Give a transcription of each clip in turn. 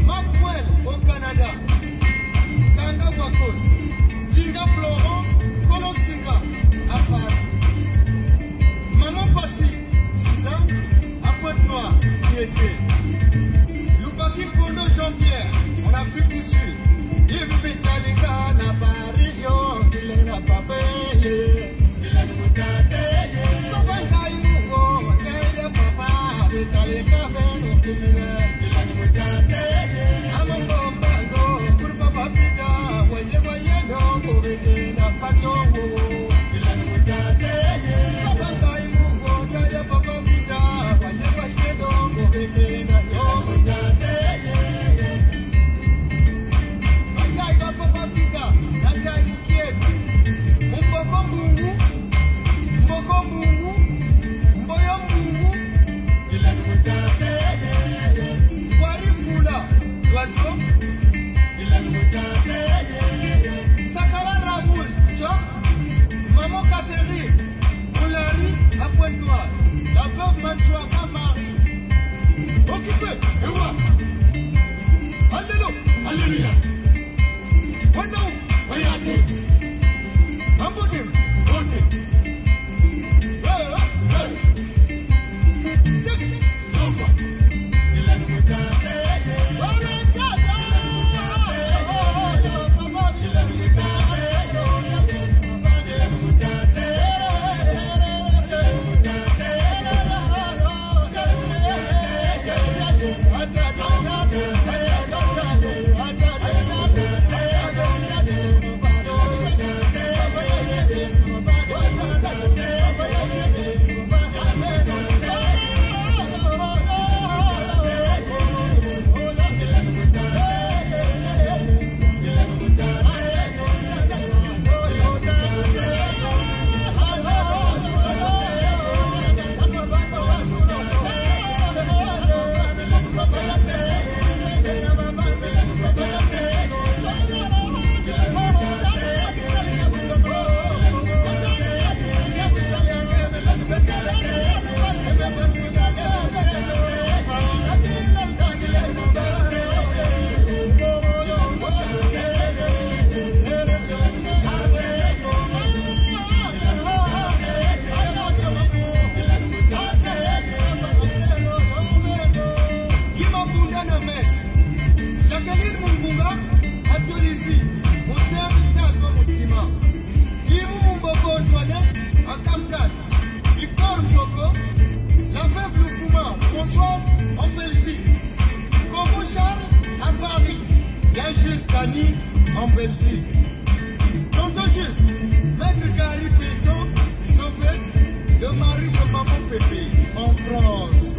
Mac Muel au Canada. Gilles Tani en Belgique. Tonton Juste, Maître Gary Péton, Sopet, le mari de Maman Pépé en France.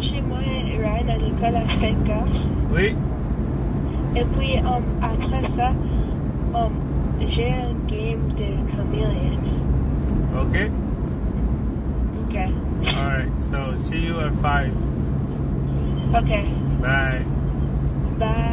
chercher, moi, Ryan à l'école à 5 heures. Oui. Et puis, après ça, j'ai un game de Chameleons. Okay. Okay. All right. So see you at 5. Okay. Bye. Bye.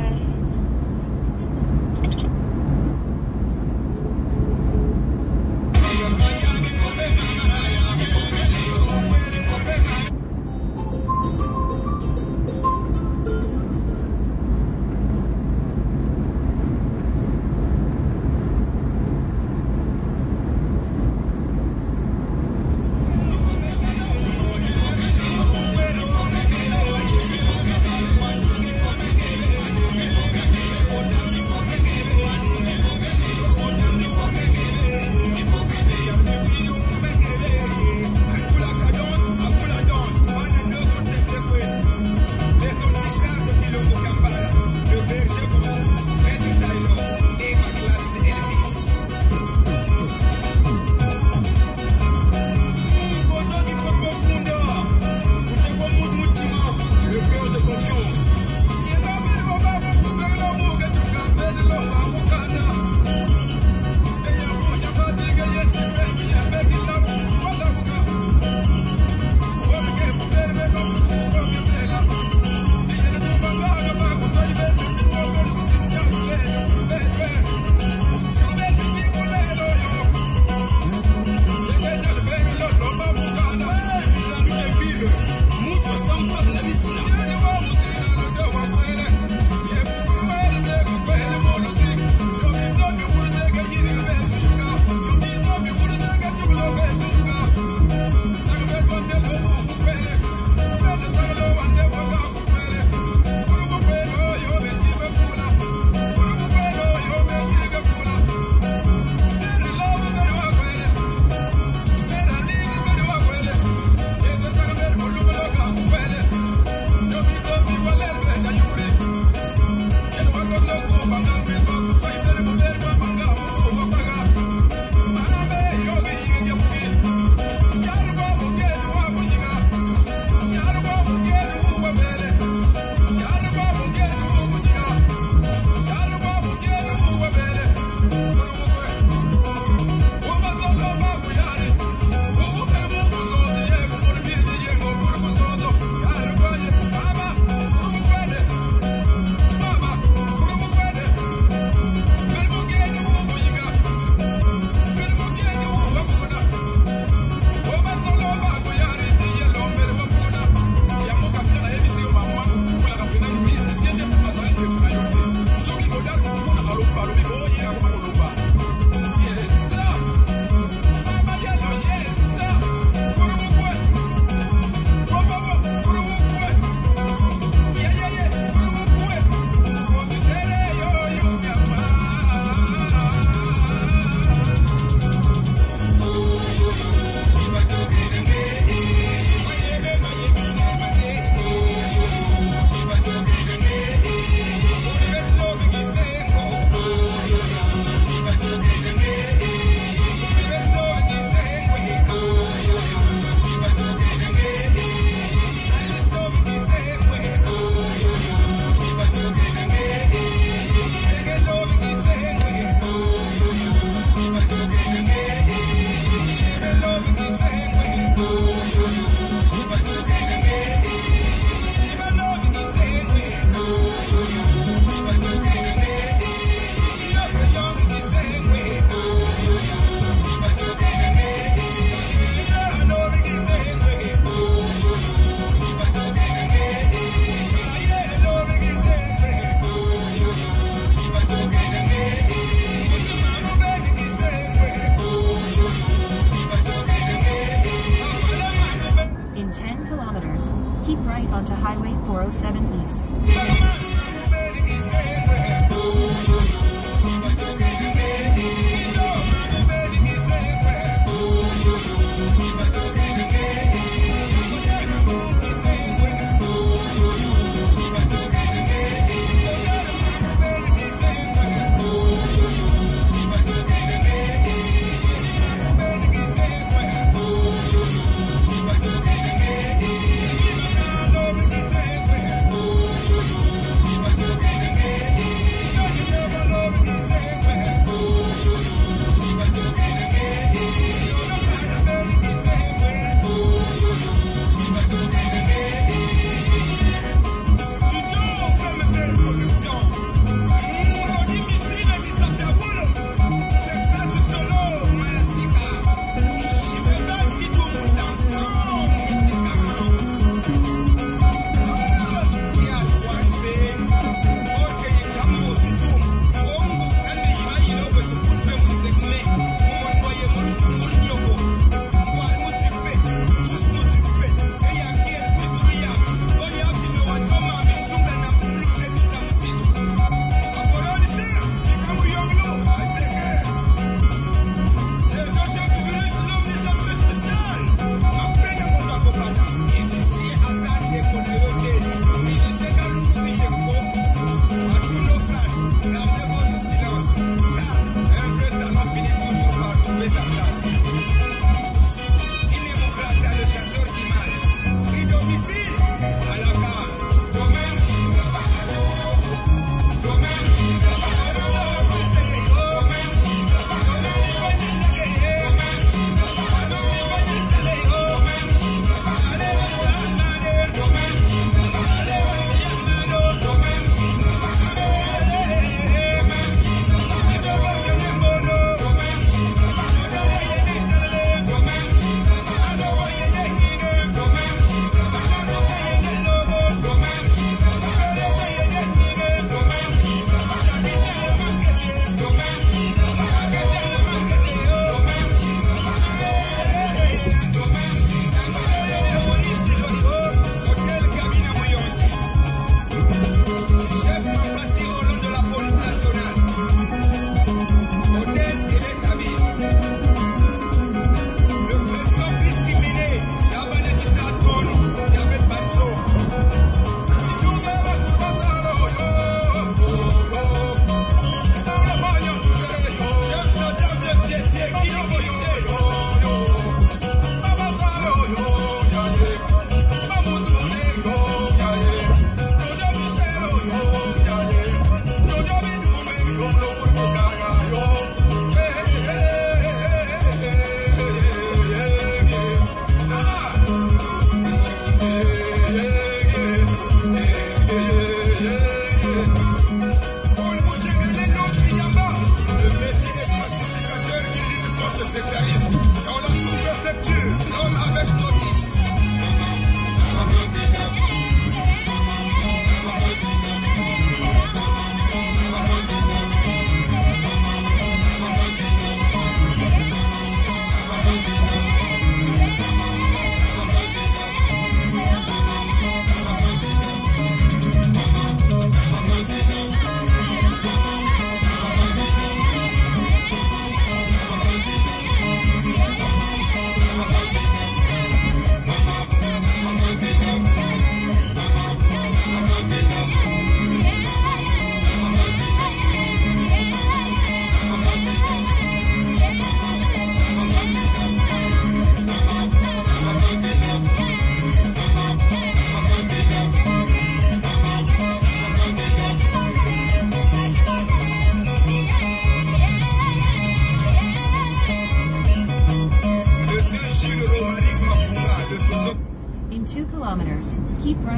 Keep right onto Highway 407 East.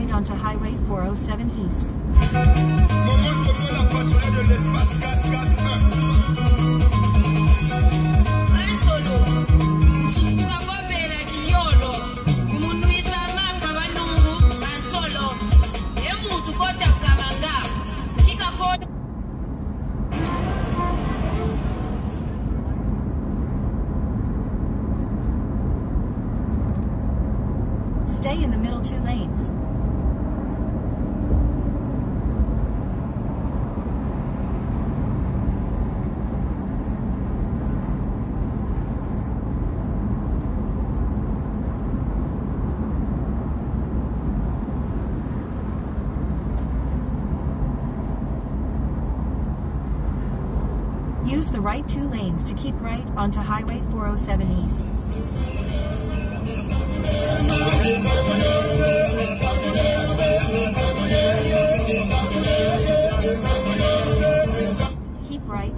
right onto Highway 407 East. Moment pour la patrouille de l'espace Gas 1. Stay in the middle 2 lanes. Use the right 2 lanes to keep right onto Highway 407 East. Keep right.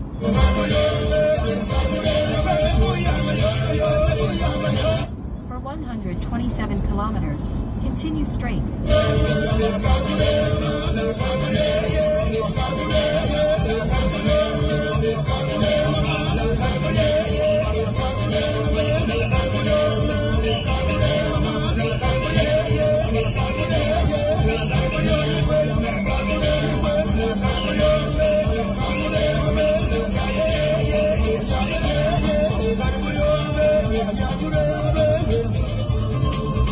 For 127 kilometers, continue straight.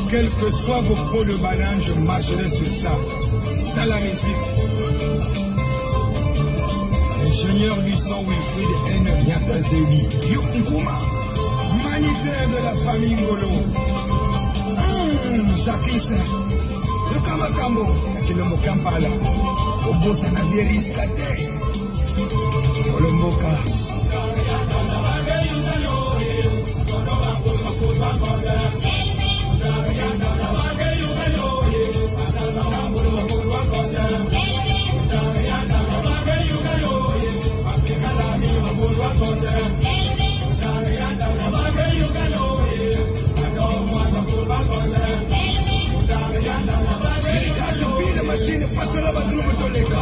Quels que soient vos pots de banane, je marcherai sur ça. C'est la musique. Ingénieur du son Wilfried N. Nyatazeli, Yukunguma, magnitaire de la famille Ngolo. Jacques Issa, le Kamakambo, Kilombo Kampala, Obosa Nabieris Kate, Kolomboka. Machine passe la badroum toleka.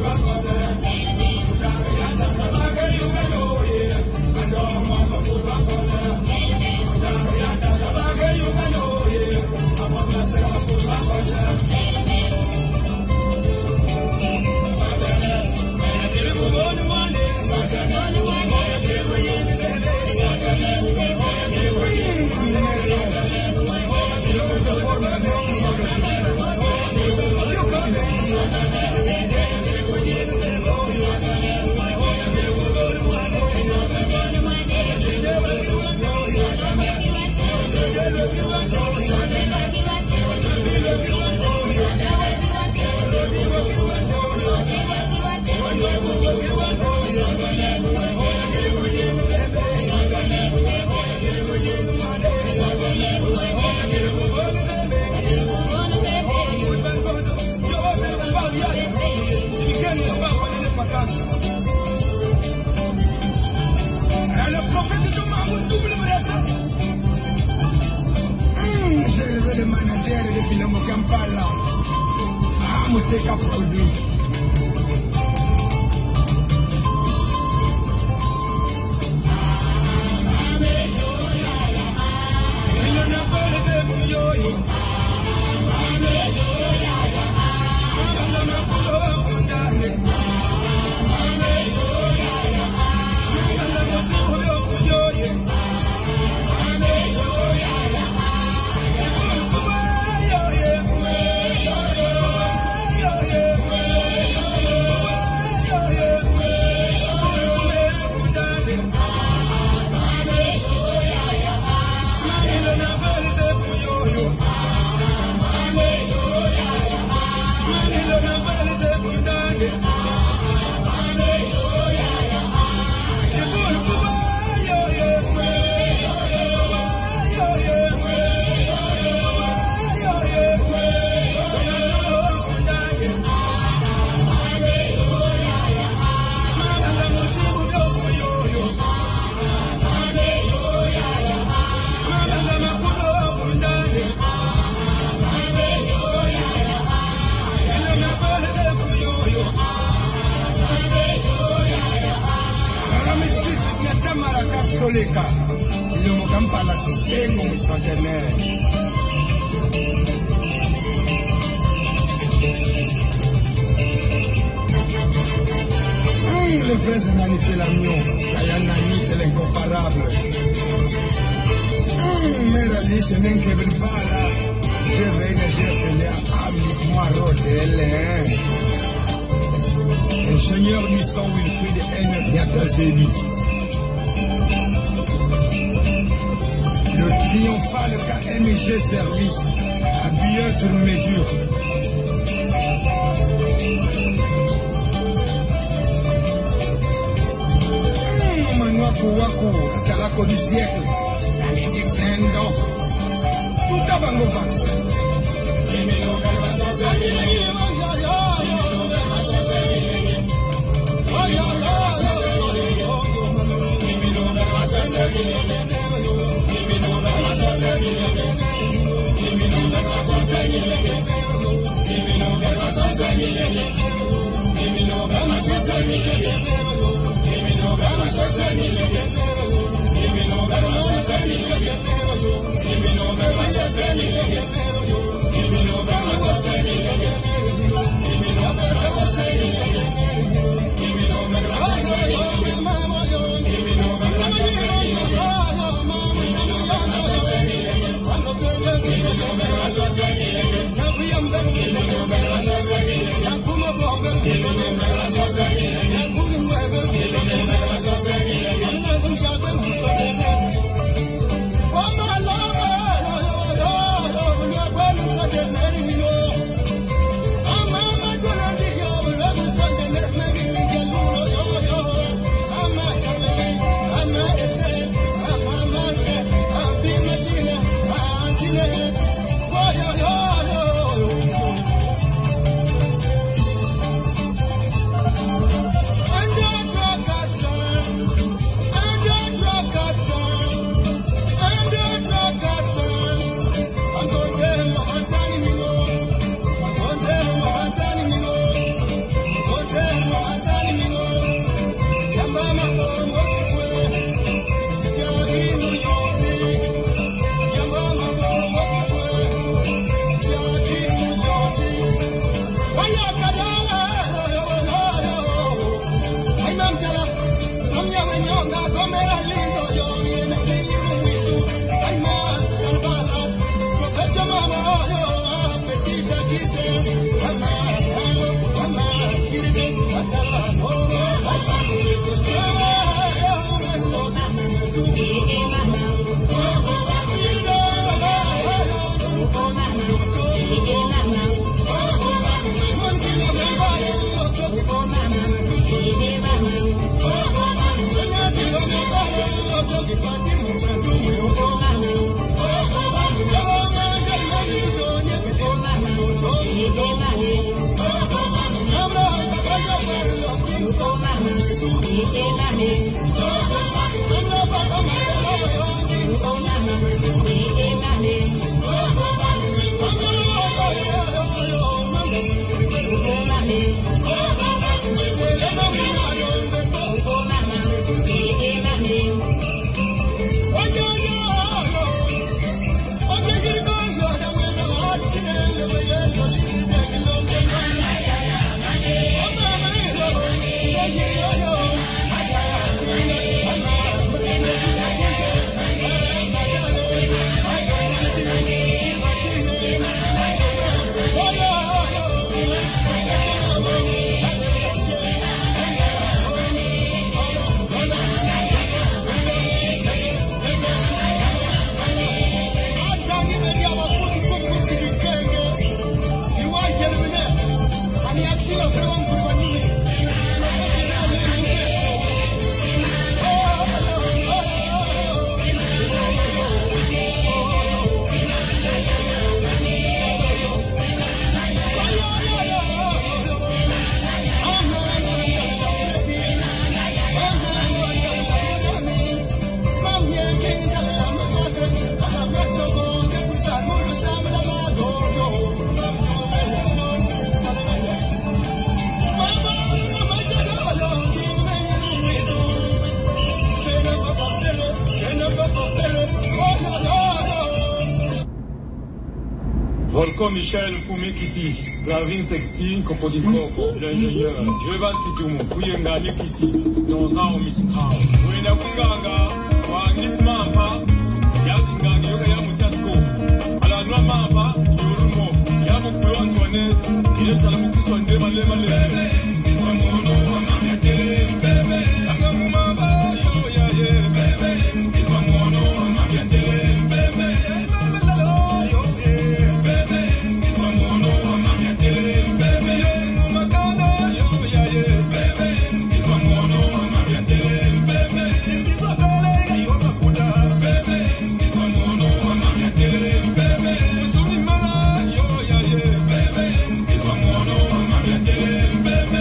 Vamos qualité qu'a produit. Católica, y lo campa la sostengo mi sostener. Le presentanité l'agneau, Kayananite l'incomparable. Mera dice nen que bala, je venga je fele ami moi rodele. Ingénieur du sang Wilfried N. Yatazeli. Le triomphal KMG Service, habillé sur mesure. Waku, le calaco du siècle, la musique Zendo, tout avant le vaccin. Volcan Michel Fumikisi, Ravin Sextine Kopodikoko, l'ingénieur, Jevan Kitumu, Kuyenga Nikisi, Donzao Misikao, Wena Kunganga, Wangismampa, Yatingang Yoga Yamutatko, Alanwa Mapa, Yorumo, Yamuku Antoinette, il est Salamuku Sonde Malé. Bebe,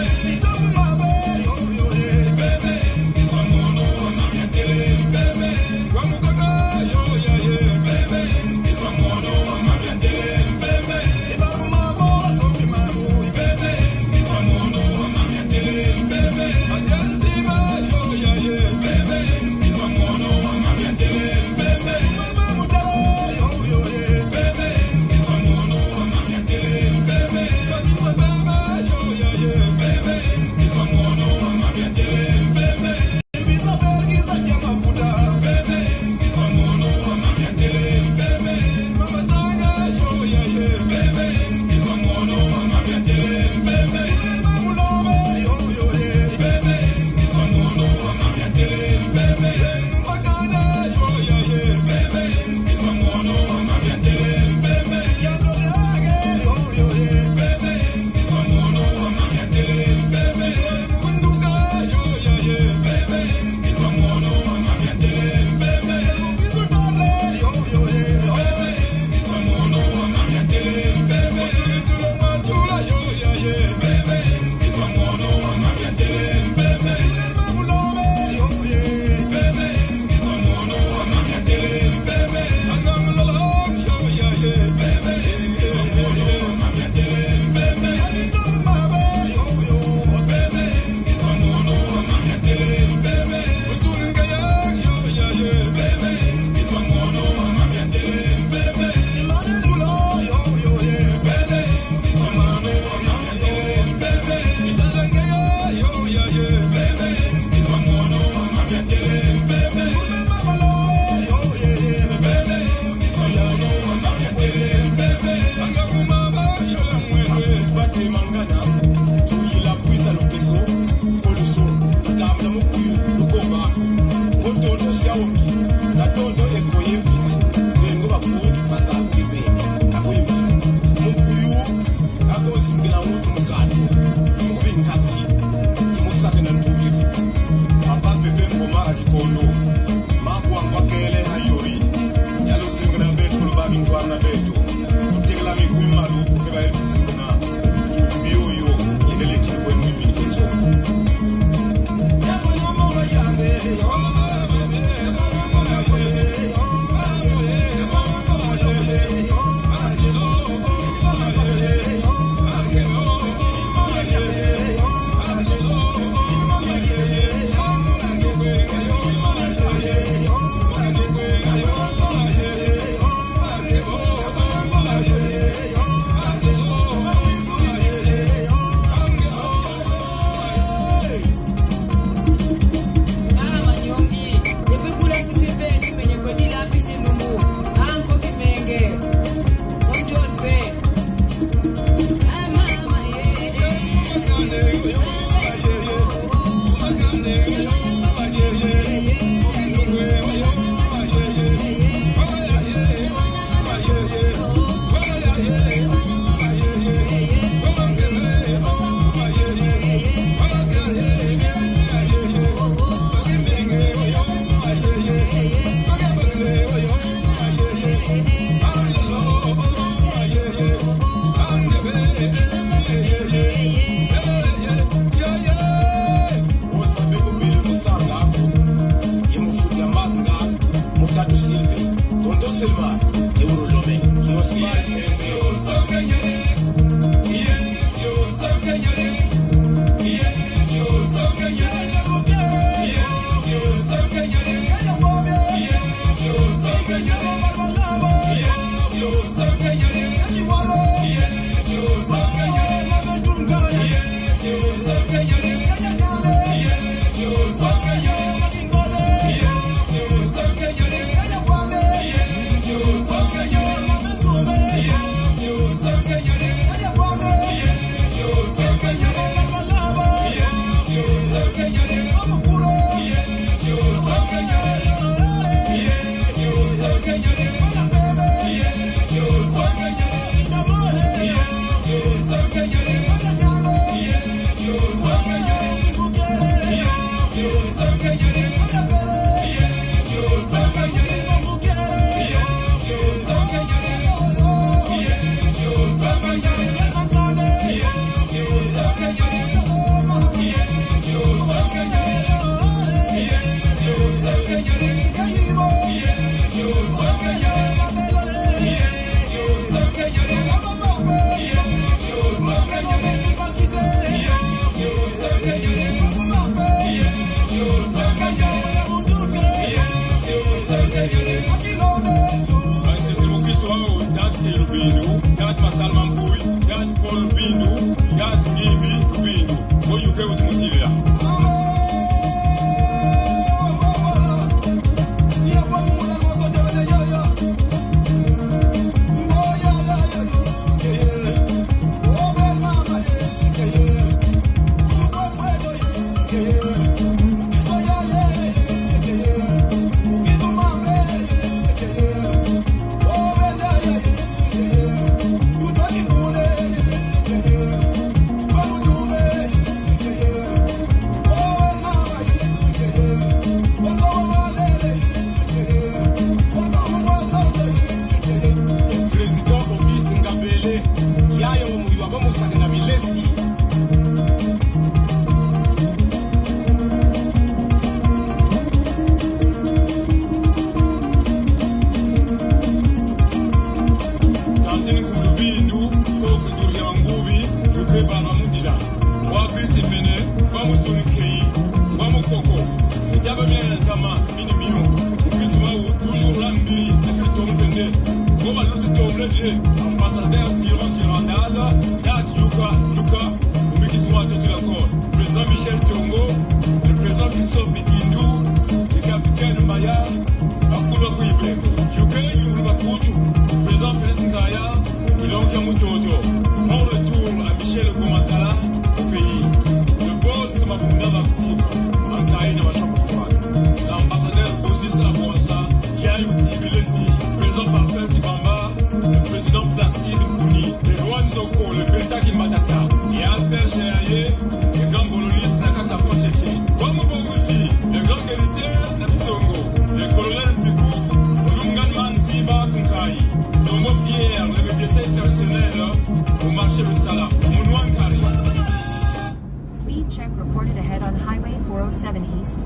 Speed check reported ahead on Highway 407 East.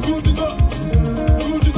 Good to go.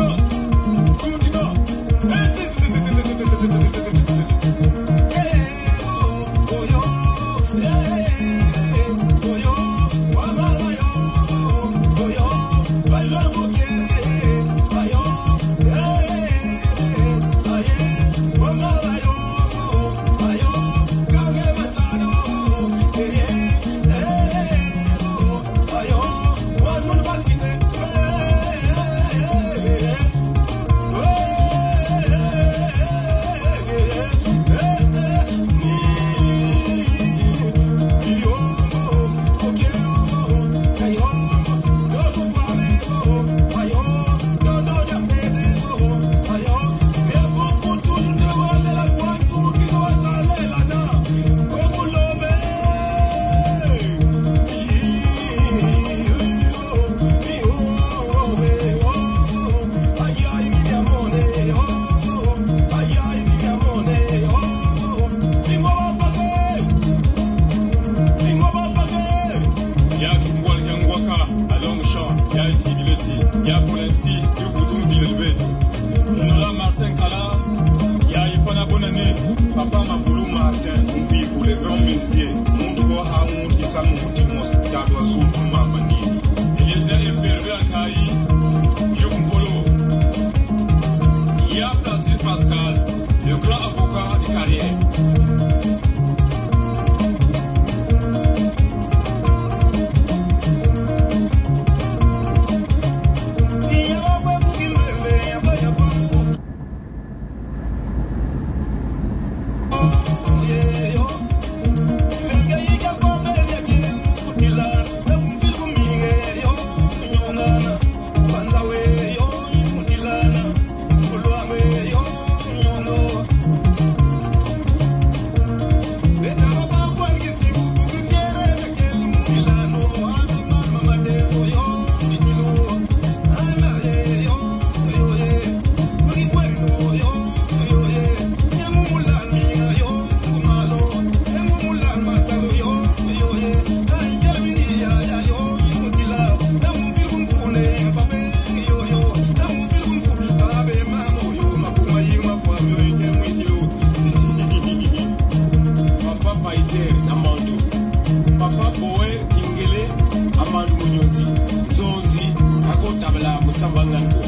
Nango,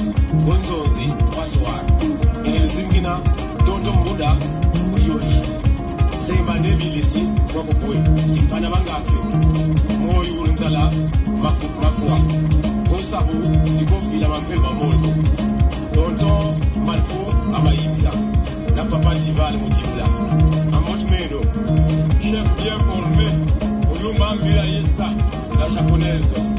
Gonzozi, Passoir, Helsinki, Dontombuda, Uyori, Sema Nebilisi, Wakopoe, Impanamangaki, Moyurintala, Mafua, Gosabu, Nikofila Mampel Mamolo, Donton, Malfo, Amaïmsa, Napapa Dival Moutibula, Amotmedo, chef bien formé, Oluma Mila Yessa, la japonaise.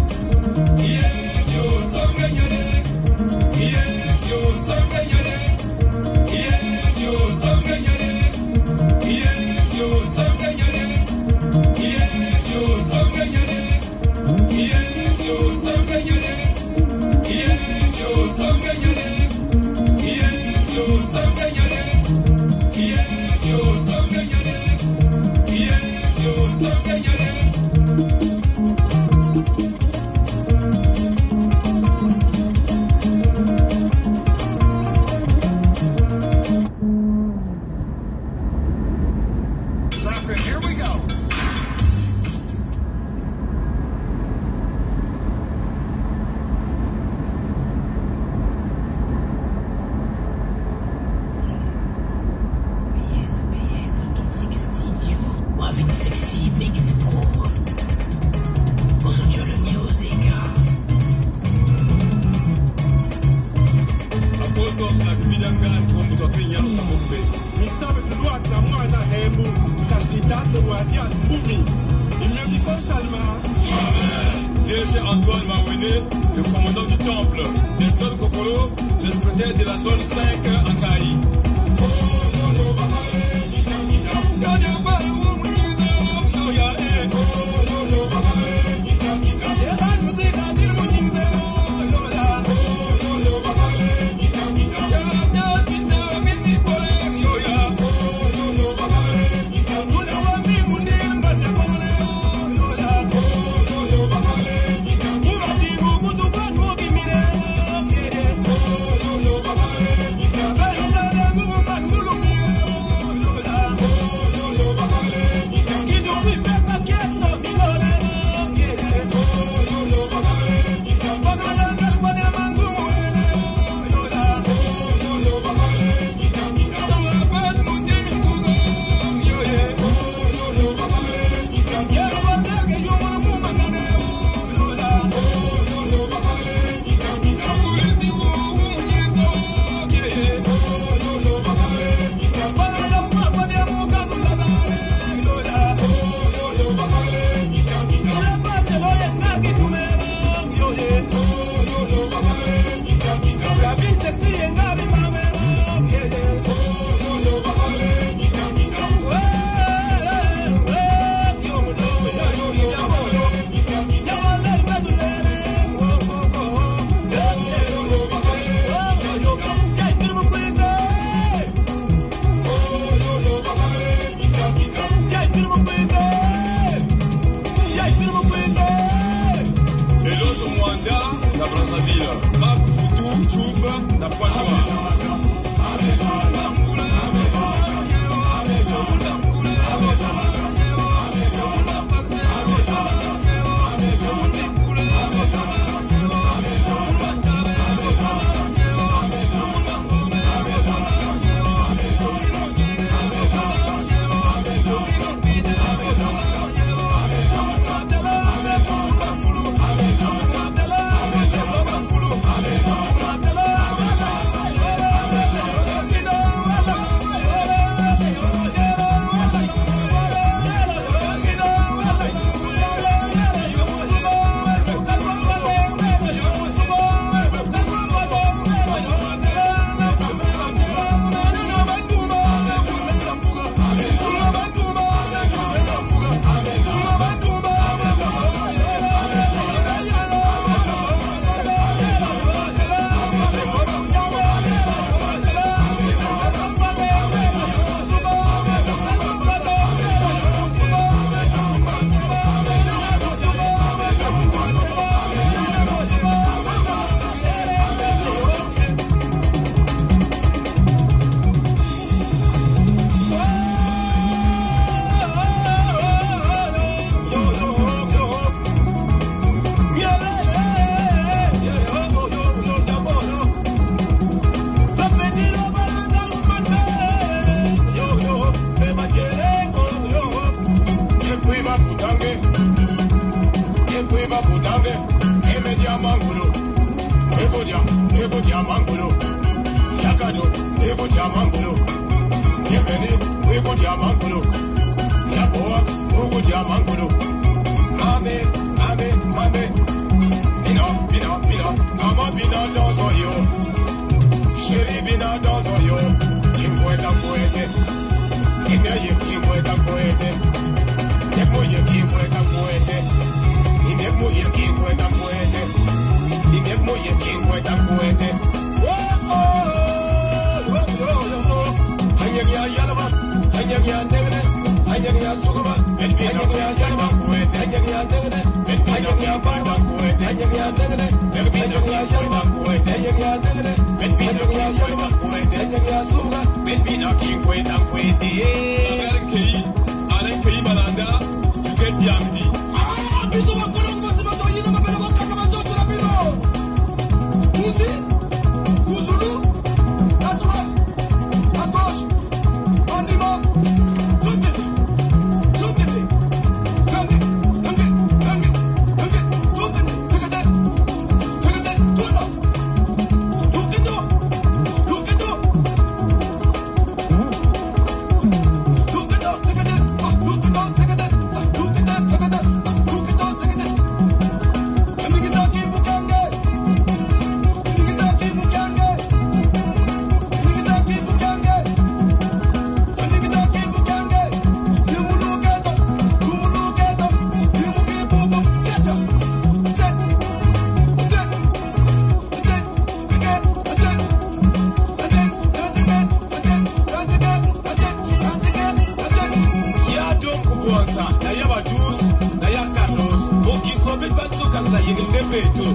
Antoine Mawene, le commandant du temple, Nelson Kokoro, le secrétaire de la zone 5 à Kaï. Eba Budange, Emedia Mangulo, Ebodia Mangulo, Yakado, Ebodia Mangulo, Yeveni, Ebodia Mangulo, Yaboa, Ebodia Mangulo, Mame, Bina, Mama Bina Dozoyo, Sheri Bina Dozoyo, Kimweta Poete, Kimweta Poete, Kimweta Poete, Hey,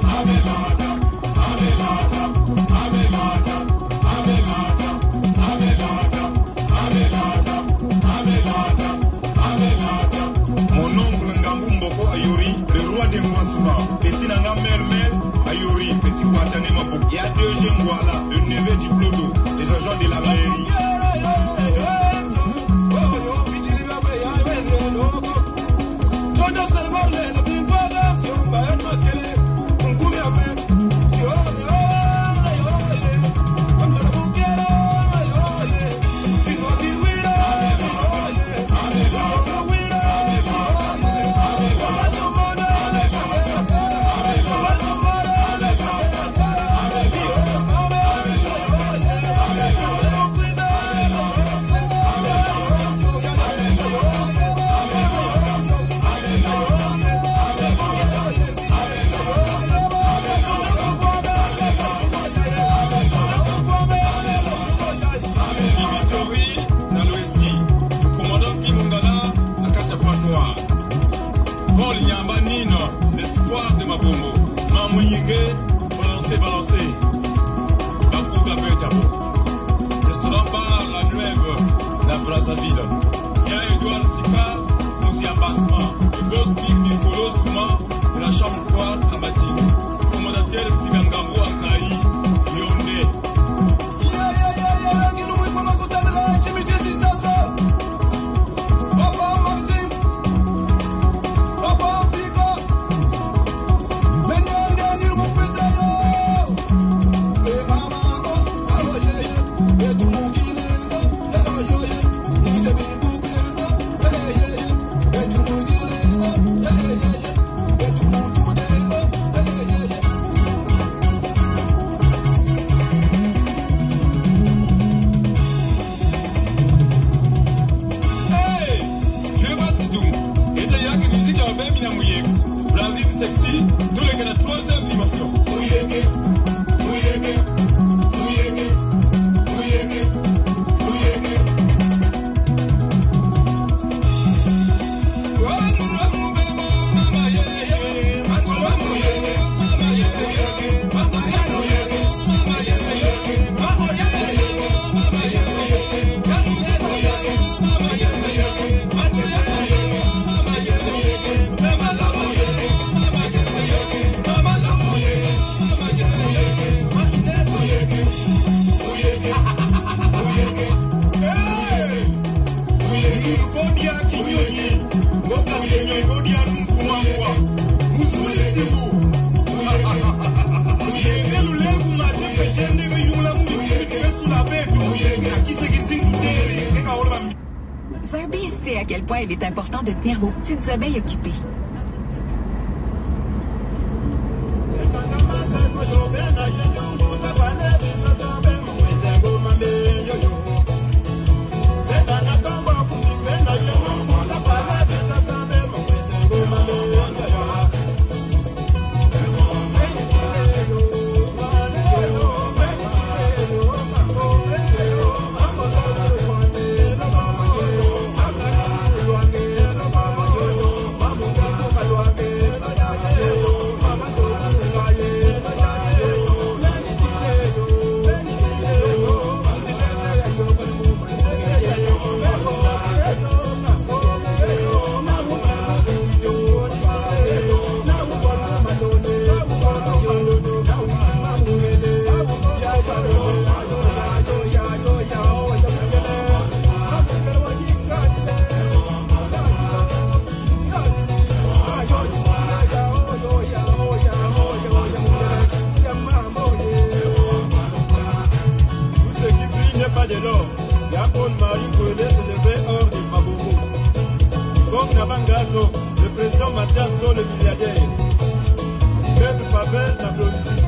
quel point il est important de tenir vos petites abeilles occupées. Le président Mathias Zo, le milliardaire. Maître Pavel n'applaudit.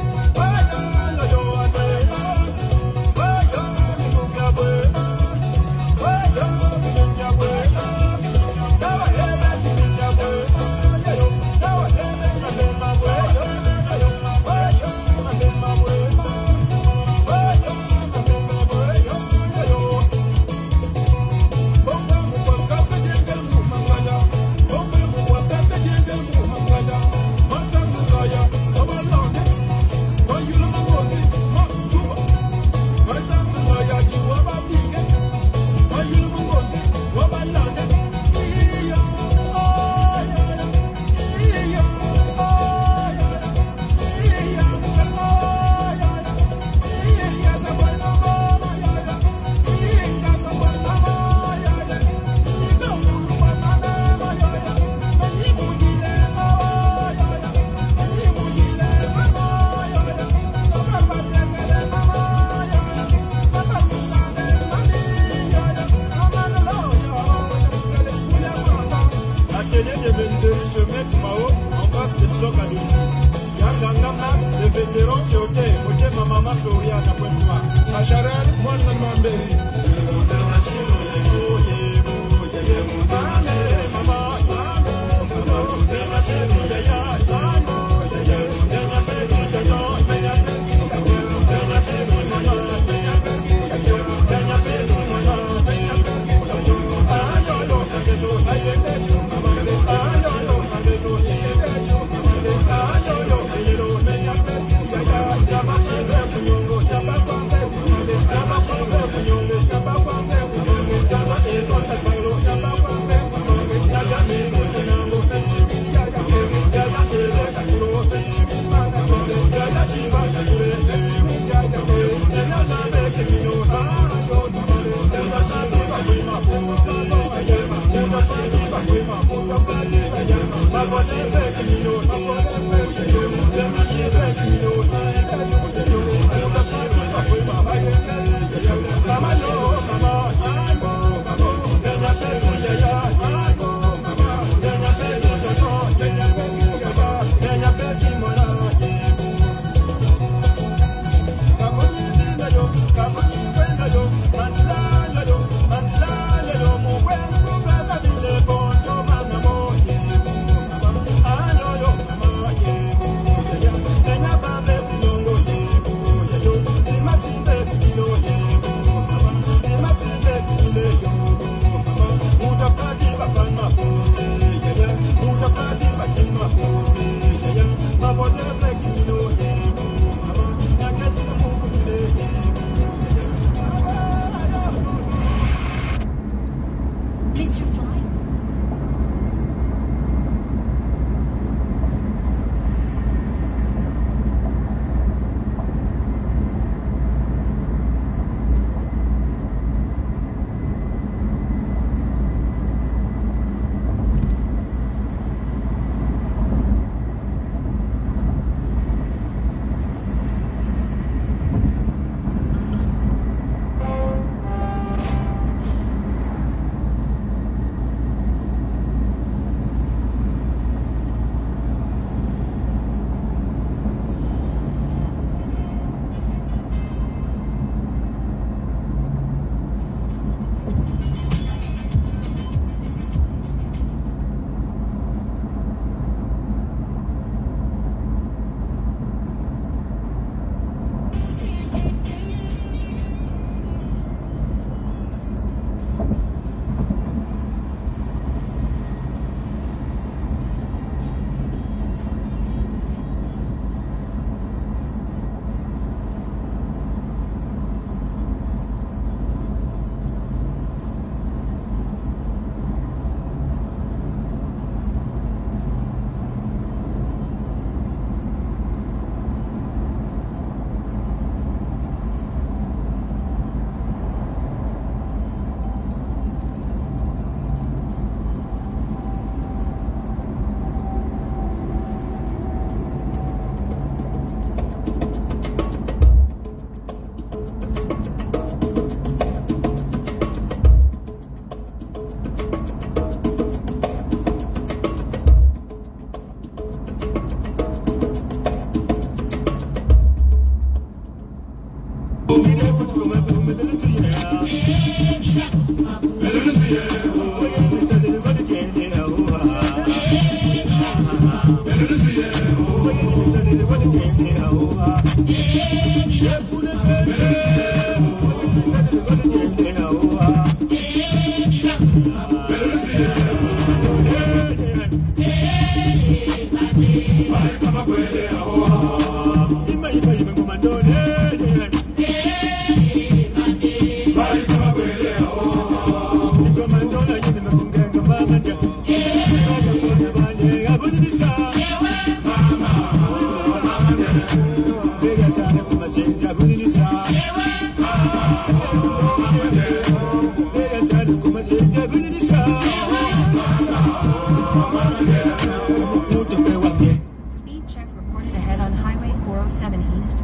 Speed check reported ahead on Highway 407 East.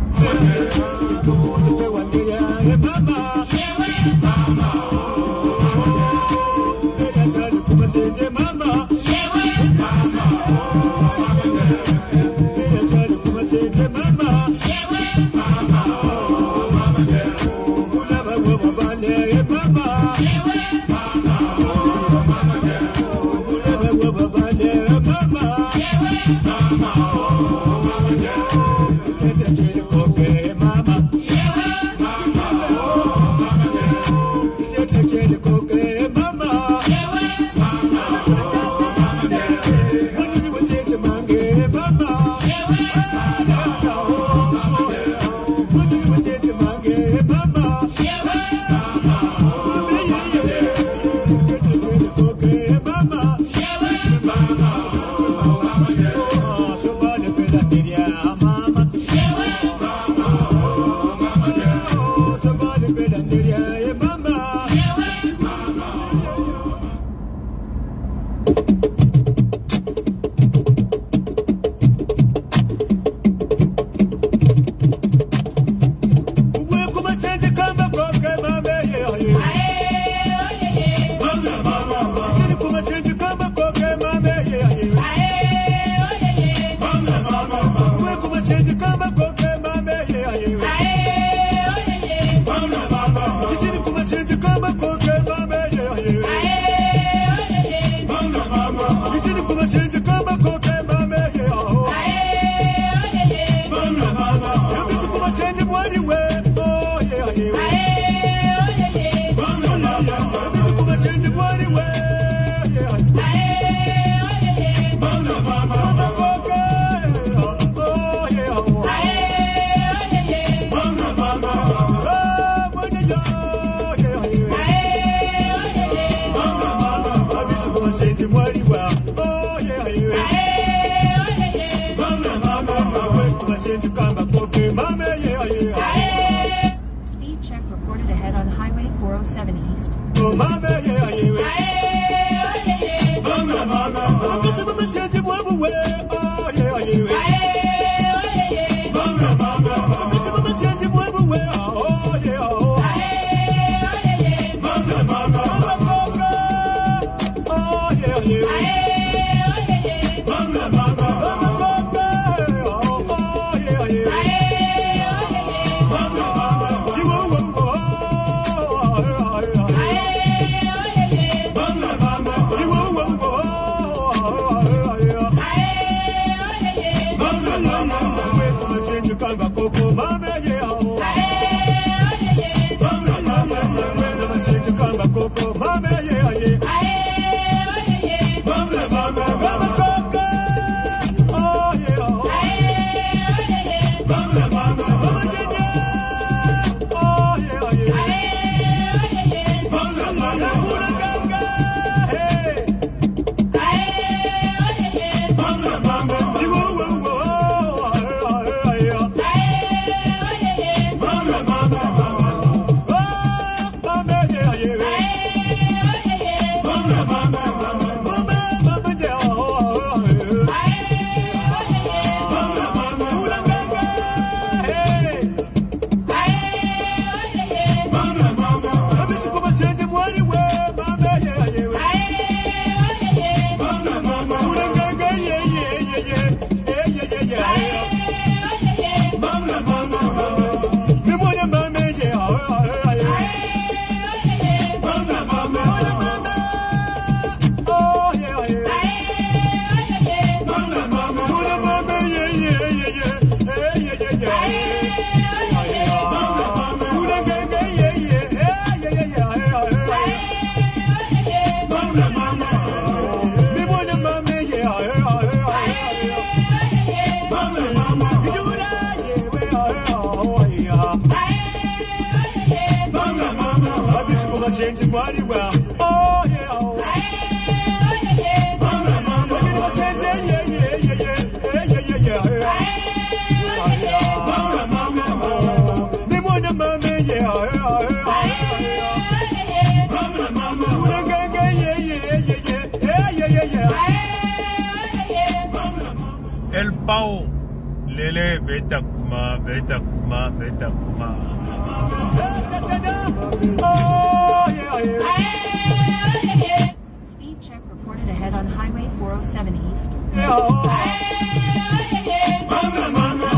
Speed check reported ahead on Highway 407 East. body well. Oh yeah, oh. Mama, mama, yeah. Mama, mama, me wanna mama, yeah. Mama, mama, yeah. El Pao, Lele, Beta Kuma, Beta Kuma, Beta Kuma. Oh yeah. Speed check reported ahead on Highway 407 East. Mama, mama,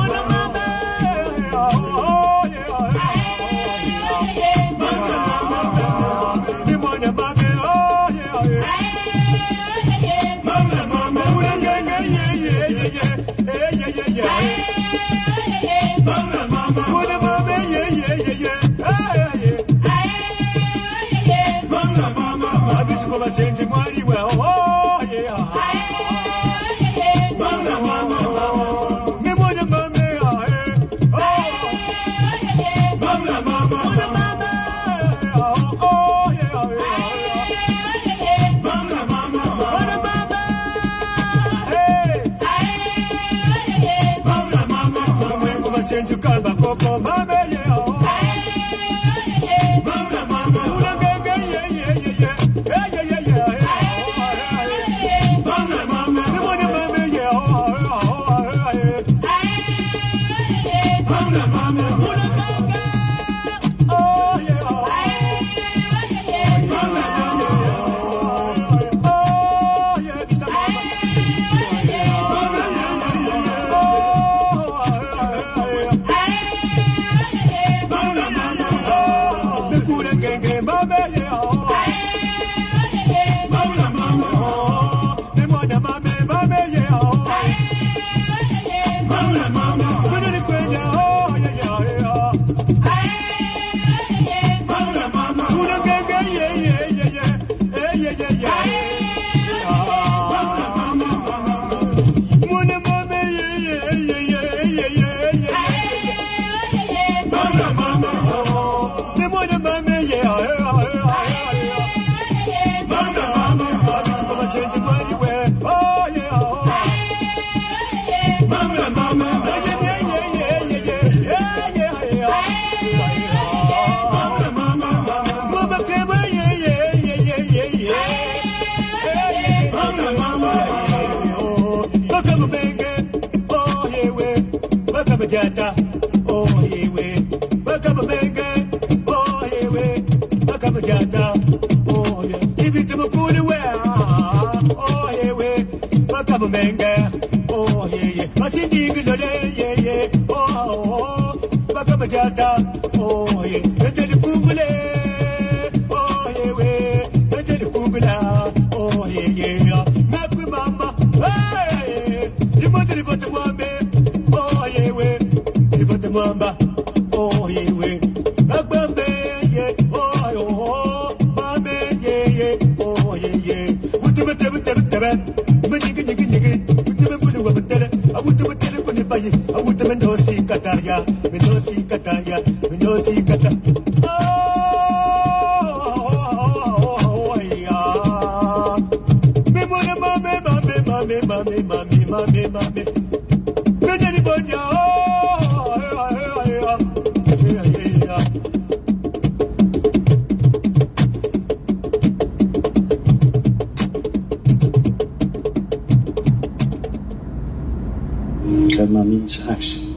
Karma means action.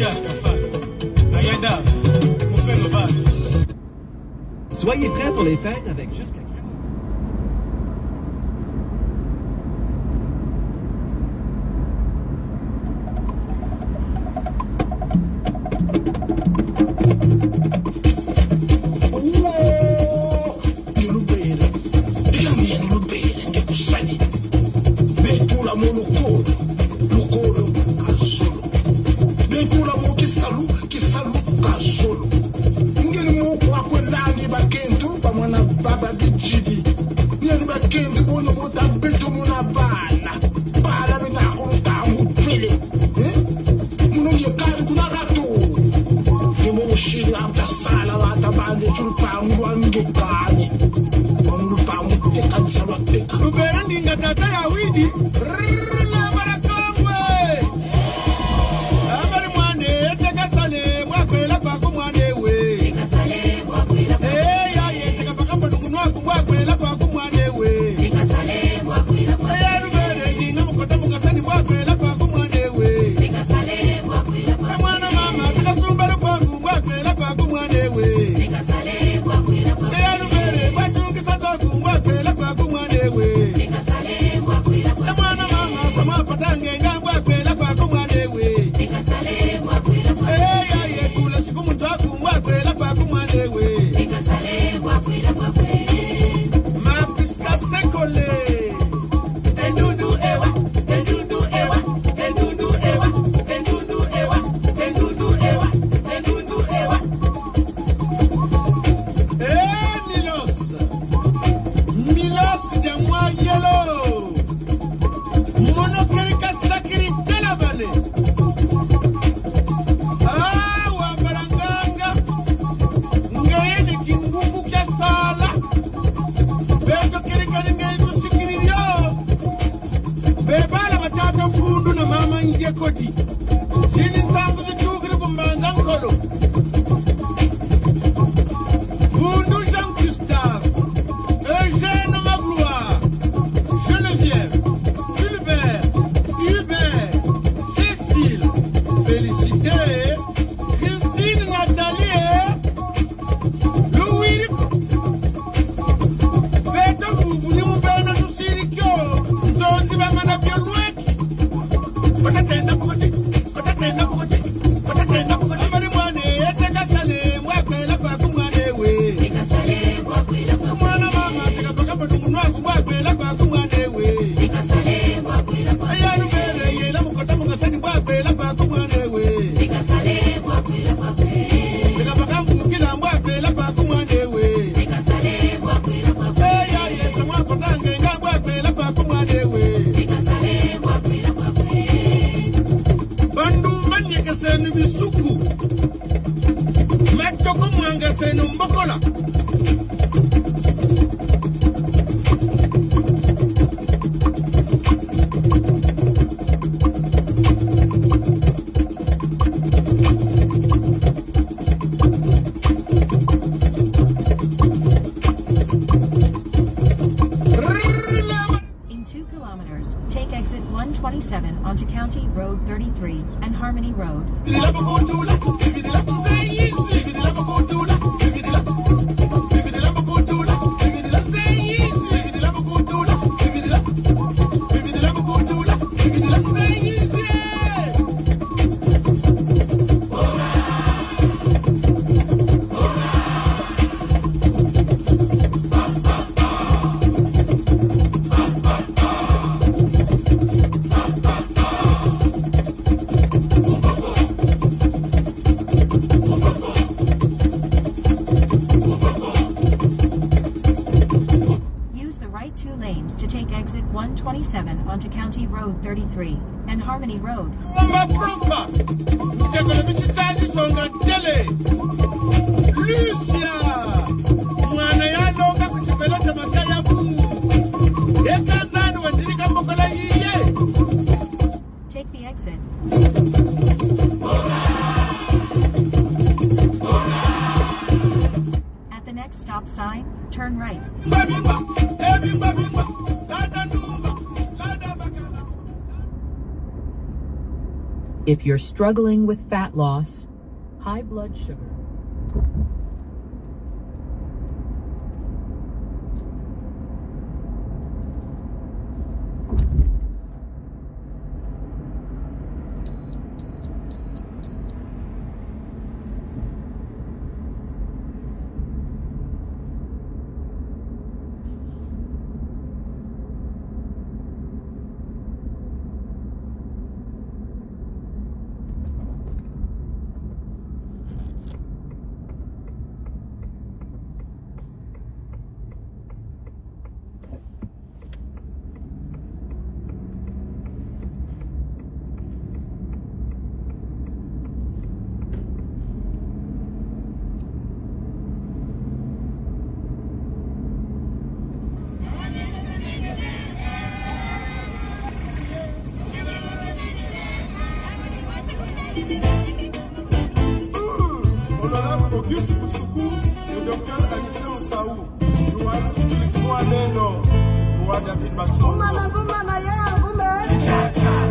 Mathias Kafan, Ayada, on fait nos bases. Soyez prêts pour les fêtes avec jusqu'à 4. Take exit 127 onto County Road 33 and Harmony Road. To take exit 127 onto County Road 33 and Harmony Road. Take the exit. At the next stop sign, turn right. If you're struggling with fat loss, high blood sugar, Honorable Auguste Busuku, le docteur Anissé Moussaou, Louane Kikili Kouaneno, Louane David Batson.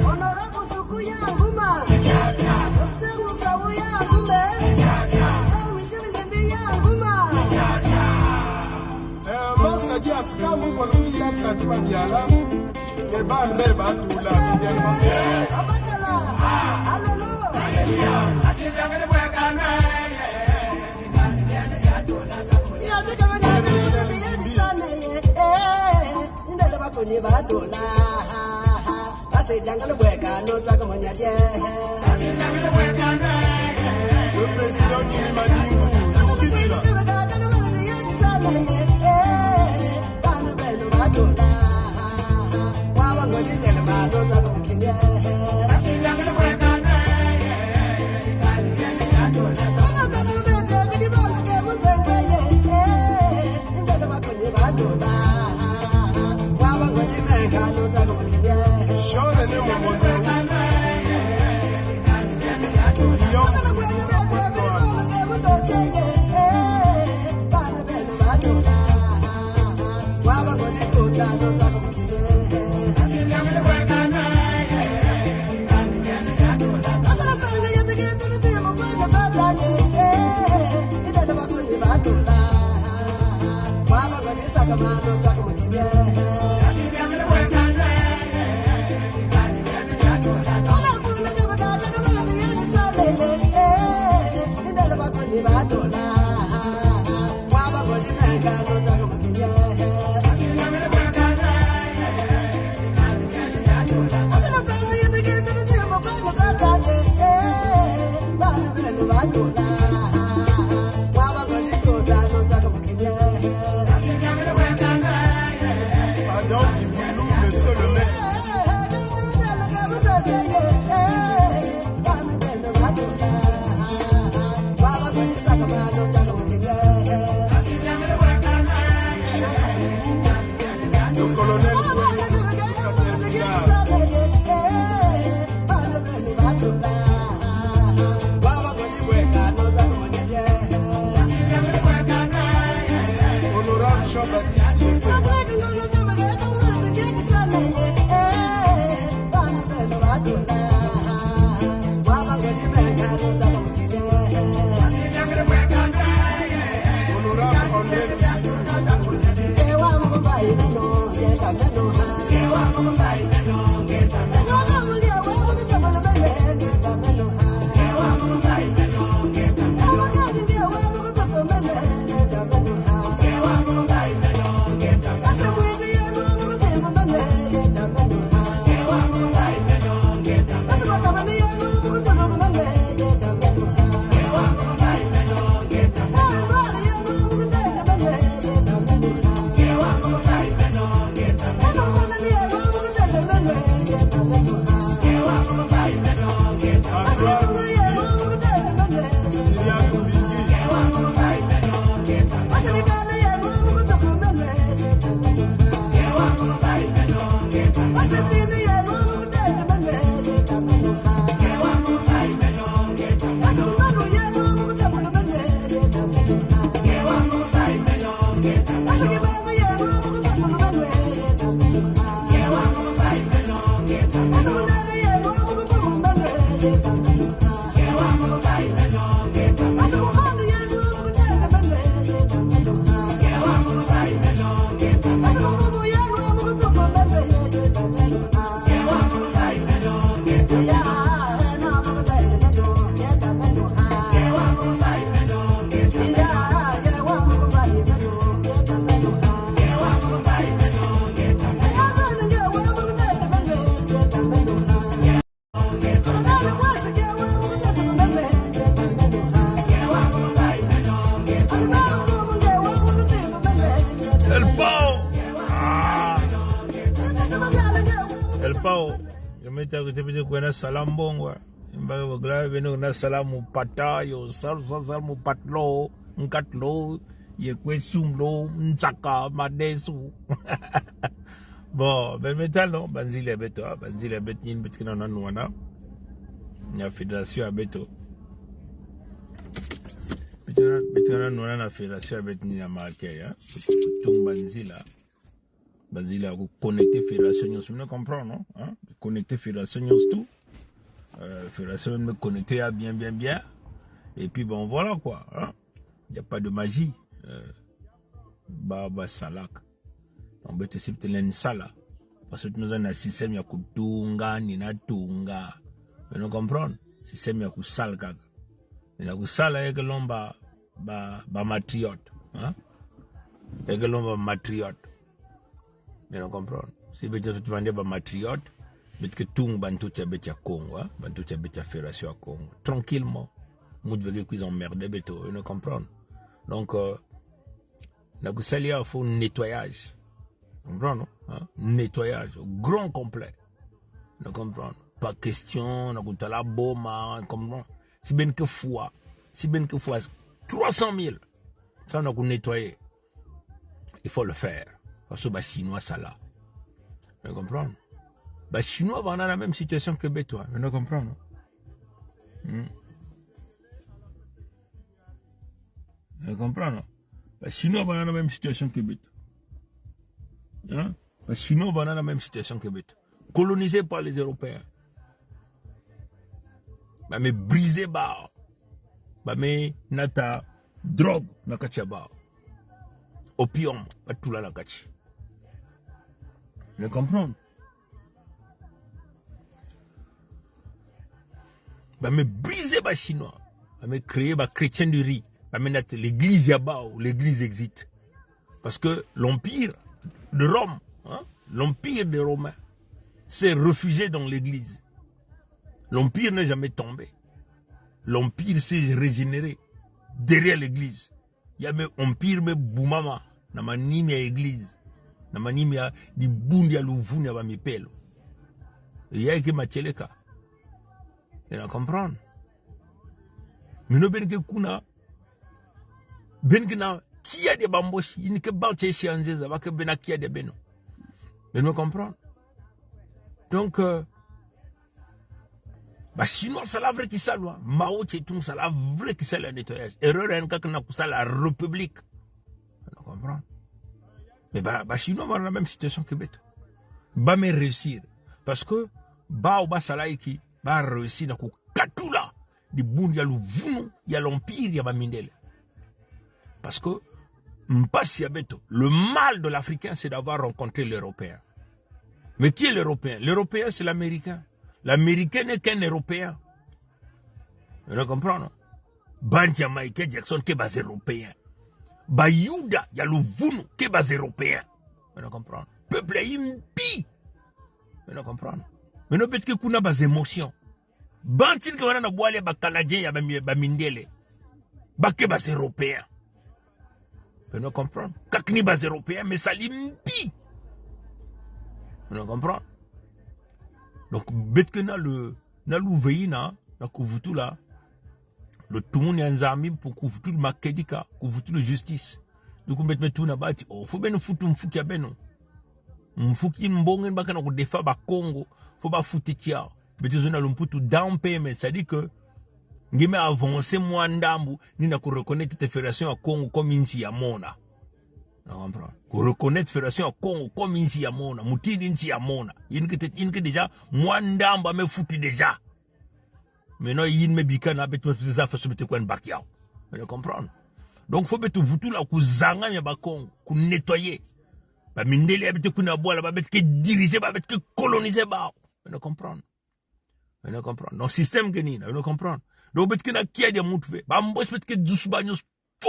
Honorable Busuku Yanguma, Docteur Moussaou Yanguma, Michel Ndebi Yanguma. Masadi Askamu Waluli Yatsatuma Diala, Eba Neba Dula, Diala. Abakala, Hallelujah. Yeah. pao. Je mets à côté de quoi na salam bongo. Mbaga bagla venu na salamu pata yo salamu patlo, nkatlo, ye kwesumlo, nzaka madesu. Bon, ben maintenant, banzile beto, banzile betin betkina na nuana. La fédération à beto. Betkina nuana na fédération à betni na marqué hein. Tout banzila. Banzila vous connecter fédération nous me comprend non hein? Connecter fédération nous tout. Fédération me connecter à bien. Et puis bon voilà quoi hein. Il y a pas de magie. Baba salak. On peut essayer de l'en sala. Parce que nous avons un système ya kutunga, nina tunga. Vous comprenez? Système ya kusal kaka. Nina kusala yeke lomba ba matriote. Hein? Yeke lomba matriote. Vous comprenez? Si vous avez ba matriote, vous avez tung bantucha betia Congo, hein? Bantucha betia fédération à Congo. Tranquillement. Vous devez qu'ils emmerdent beto. Vous comprenez? Donc, na kusali il faut un nettoyage. Vous comprenez? Hein? Nettoyage grand complet. Vous comprenez? Pas question, na kutala boma, comprendre? Si ben que fois 300 000, ça on a nettoyer. Il faut le faire. Parce que les Chinois, ça là. Vous comprenez? Les Chinois vont dans la même situation que Bétois. Vous comprenez? Vous comprenez? Les Chinois vont dans la même situation que Bétois. Hein? Les Chinois vont dans la même situation que Bétois. Colonisés par les Européens. Mais brisés par. Mais nata drogue nakachaba. Opium, pas tout là nakachi. Vous comprenez? Mais briser les Chinois, mais créer les chrétiens du riz, mais l'église là-bas, l'église existe. Parce que l'empire de Rome, hein, l'empire des Romains, s'est réfugié dans l'église. L'empire n'est jamais tombé. L'empire s'est régénéré derrière l'église. Il y a même empire, mais boumama, na manimi à l'église. Na manimi à di bundi à l'ouvuni à mi pelo. Il y a que macheleka. Vous comprenez? Mais nous ben que kuna ben que na qui a des bambos, il n'y a que banté chez Anzeza, va que ben a qui a des beno. Mais nous comprenons. Donc bah sinon ça la vrai qui ça loi. Mao Tse-tung ça la vrai qui ça le nettoyage. Erreur en cas que na ça la république. Vous comprenez? Mais bah sinon on a la même situation que Beto. Bah mais réussir parce que bah ou bah ça là qui va réussir dans le katula de boun ya l'ouvunu ya l'empire ya bamindele. Parce que m'passe Beto, le mal de l'Africain c'est d'avoir rencontré l'Européen. Mais qui est l'Européen? L'Européen c'est l'Américain. L'Américain n'est qu'un Européen. Vous comprenez? Ban Jamaïcain Jackson qui est bas Européen. Ba Yuda ya l'ouvunu qui est bas Européen. Vous comprenez? Peuple impi. Vous comprenez? Mais nous peut-être que kuna bas émotion. Bantil que wana na boile ba Canadien ya ba mindele. Ba ke bas Européen. Vous comprenez? Kakni bas Européen mais ça limpi. Vous comprenez? Donc, bête que na l'ouvrier na kuvutu là, le tout le monde est en zami pour kuvutu le makedika, kuvutu le justice. Donc, bête tout na bati, oh, faut ben foutu mfuki ya beno. Mfuki mbongen baka na kudefa ba Congo, faut ba fouti tia. Bête zona l'umputu down payment, ça dit que, ngime avancer moi ndambu, ni na ku reconnaître cette fédération à Congo comme insi ya mona. Pour reconnaître fédération à Congo comme ici à Mona, Moutine ici à Mona. Il que déjà, moi ndamba me foutu déjà. Maintenant, il me bika na betu des affaires sur quoi bakia. Vous comprenez? Donc, faut betu vous tout là, ku zanga ya ba Congo, ku nettoyer. Ba mindele ya betu ku na bois là, ba betu que diriger, ba betu que coloniser ba. Vous comprenez? Vous comprenez? Donc, système que nina, vous comprenez? Donc, betu que na kia de moutve, ba mbos betu que doucebagnos, po!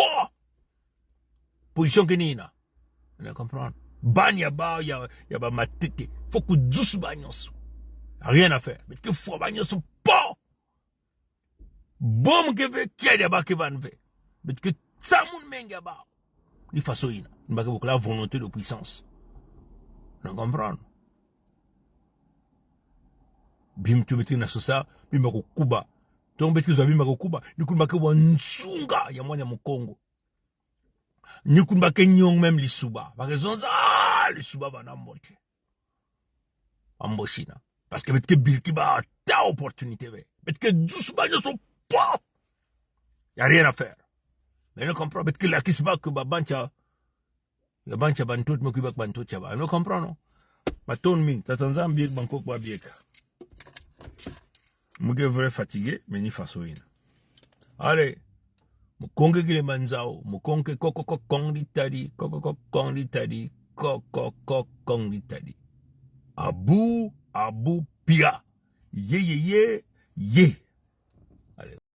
Position que nina. Vous comprenez? Ban ya ba matete. Faut que douce bagnos. Rien à faire. Mais que faut bagnos pas. Bon que fait qui a des ba que van fait. Mais que ça moun menga ba. Ni façon ina. Ni ba que la volonté de puissance. Vous comprenez? bim tu beti na sosa bima ko kuba to beti zo bima ko kuba ni kunba ke wansunga ya mwanya mukongo ni kunba ke nyong même lisuba par raison ça lisuba bana mbote amboshina parce que beti ke bilki ba ta opportunité beti ke doucement ne sont pas y a rien à faire mais ne comprend beti ke la kisba que ba bancha ya bancha bantot mo kubak bantot chaba no comprend non maton mi tatanza biek banko kwa biek muge vrai fatigué mais ni façon allez mukonge kile manzao mukonge koko kong ditadi koko kong ditadi koko kong ditadi abu pia ye